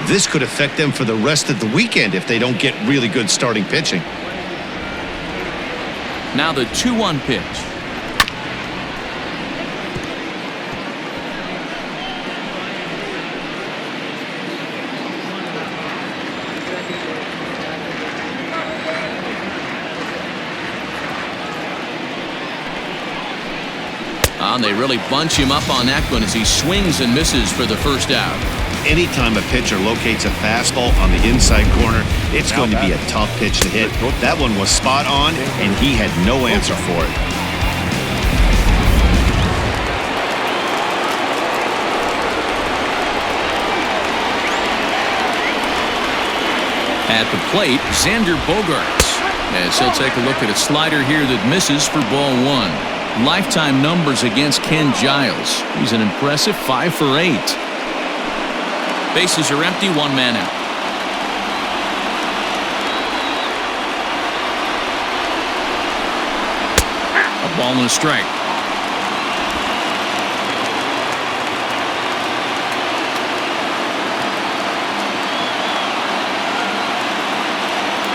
This could affect them for the rest of the weekend if they don't get really good starting pitching. Now the 2-1 pitch. And they really bunch him up on that one as he swings and misses for the first out. Anytime a pitcher locates a fastball on the inside corner, it's going to be a tough pitch to hit. That one was spot on, and he had no answer for it. At the plate, Xander Bogaerts. As he'll take a look at a slider here that misses for ball 1. Lifetime numbers against Ken Giles. He's an impressive 5 for 8. Bases are empty, 1 man out. A ball and a strike.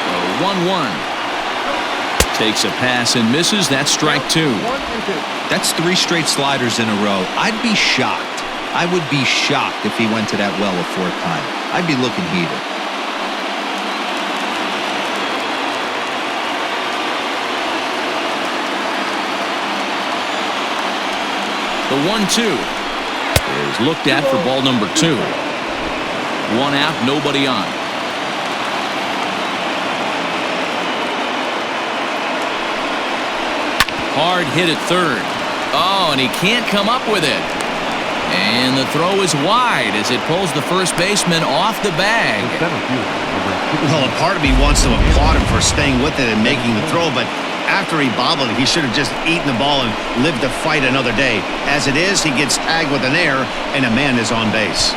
A 1-1. Takes a pass and misses. That's strike 2. 1 and 2. That's 3 straight sliders in a row. I'd be shocked. I would be shocked if he went to that well a 4th time. I'd be looking heated. The 1-2 is looked at for ball number 2. 1 out, nobody on. Hard hit at 3rd. Oh, and he can't come up with it. And the throw is wide as it pulls the first baseman off the bag. Center field, number 2. Well, a part of me wants to applaud him for staying with it and making the throw, but after he bobbled it, he should have just eaten the ball and lived to fight another day. As it is, he gets tagged with an error, and a man is on base.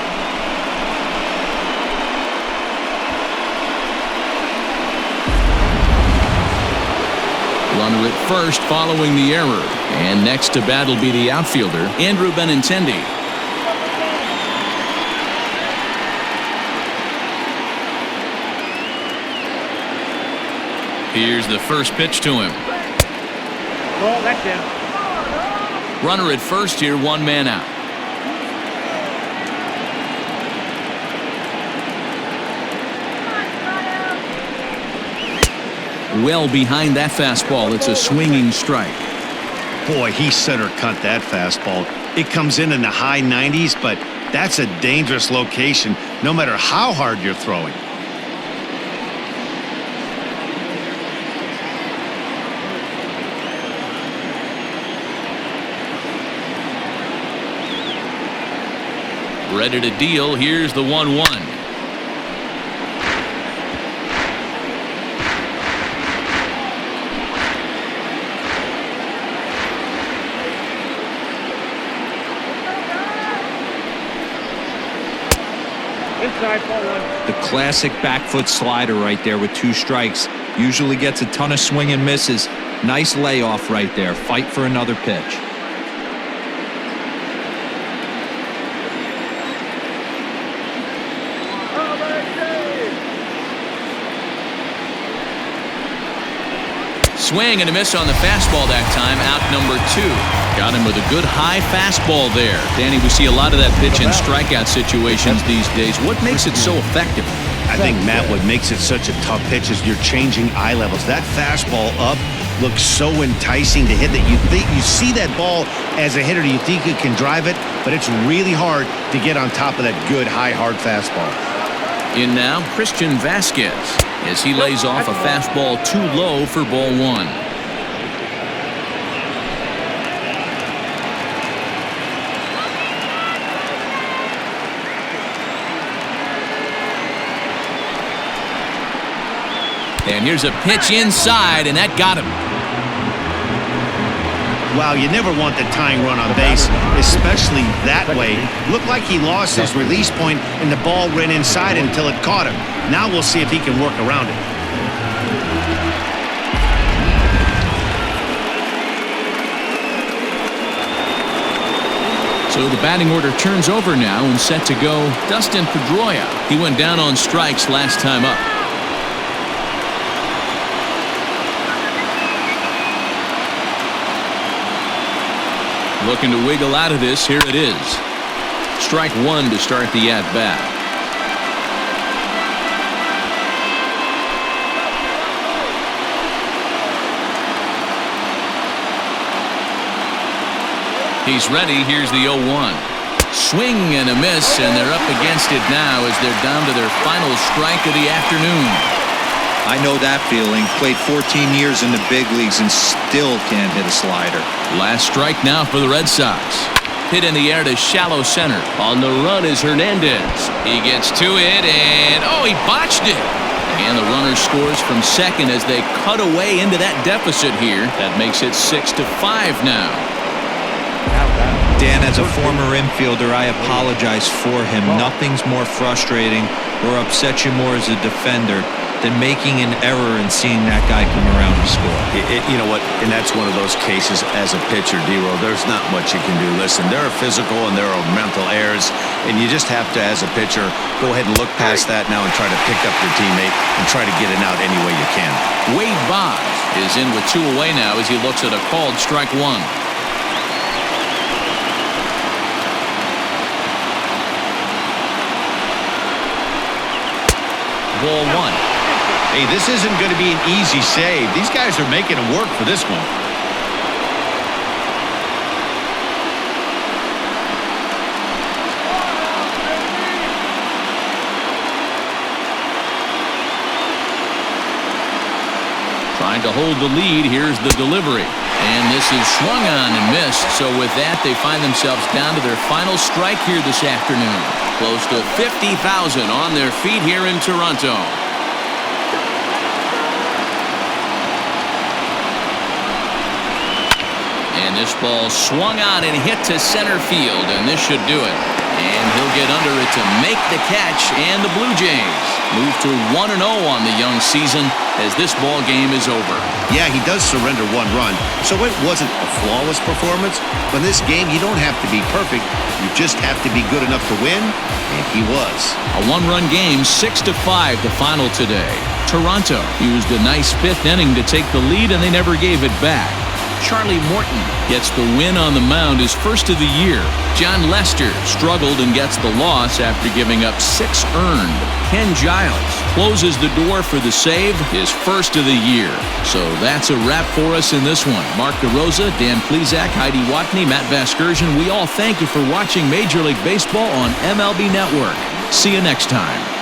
Runner at first following the error. And next to bat will be the outfielder, Andrew Benintendi. Here's the first pitch to him. Ball, that's in. Runner at first here, 1 man out. Well behind that fastball. It's a swinging strike. Boy, he center cut that fastball. It comes in the high 90s, but that's a dangerous location no matter how hard you're throwing. Ready to deal. Here's the 1-1. Inside, ball 1. The classic back foot slider right there with 2 strikes. Usually gets a ton of swing and misses. Nice layoff right there. Fight for another pitch. Swing and a miss on the fastball that time. Out number 2. Got him with a good high fastball there. Danny, we see a lot of that pitch in strikeout situations these days. What makes it so effective? I think, Matt, what makes it such a tough pitch is you're changing eye levels. That fastball up looks so enticing to hit that you see that ball as a hitter, you think you can drive it, but it's really hard to get on top of that good high hard fastball. In now, Christian Vasquez as he lays off a fastball too low for ball 1. And here's a pitch inside, and that got him. Wow, you never want the tying run on base, especially that way. Looked like he lost his release point, and the ball ran inside until it caught him. Now we'll see if he can work around it. So the batting order turns over now and set to go Dustin Pedroia. He went down on strikes last time up. Looking to wiggle out of this. Here it is. Strike 1 to start the at-bat. He's ready. Here's the 0-1. Swing and a miss, and they're up against it now as they're down to their final strike of the afternoon. I know that feeling. Played 14 years in the big leagues and still can't hit a slider. Last strike now for the Red Sox. Hit in the air to shallow center. On the run is Hernandez. He gets to it, and he botched it. And the runner scores from second as they cut away into that deficit here. That makes it 6-5 now. Dan, as a former infielder, I apologize for him. Nothing's more frustrating or upsets you more as a defender than making an error and seeing that guy come around and score. You know what? And that's one of those cases as a pitcher, D-Roll. There's not much you can do. Listen, there are physical and there are mental errors, and you just have to, as a pitcher, go ahead and look past that now and try to pick up your teammate and try to get it out any way you can. Wade Boggs is in with 2 away now as he looks at a called strike 1. Ball 1. Hey, this isn't going to be an easy save. These guys are making him work for this one. Trying to hold the lead. Here's the delivery. And this is swung on and missed. So with that, they find themselves down to their final strike here this afternoon. Close to 50,000 on their feet here in Toronto. And this ball swung on and hit to center field, and this should do it. And he'll get under it to make the catch, and the Blue Jays move to 1-0 on the young season as this ball game is over. Yeah, he does surrender 1 run, so it wasn't a flawless performance. But in this game, you don't have to be perfect. You just have to be good enough to win, and he was. A 1-run game, 6-5 the final today. Toronto used a nice 5th inning to take the lead, and they never gave it back. Charlie Morton gets the win on the mound, his first of the year. John Lester struggled and gets the loss after giving up 6 earned. Ken Giles closes the door for the save, his first of the year. So that's a wrap for us in this one. Mark DeRosa, Dan Plezak, Heidi Watney, Matt Vasgersian, we all thank you for watching Major League Baseball on MLB Network. See you next time.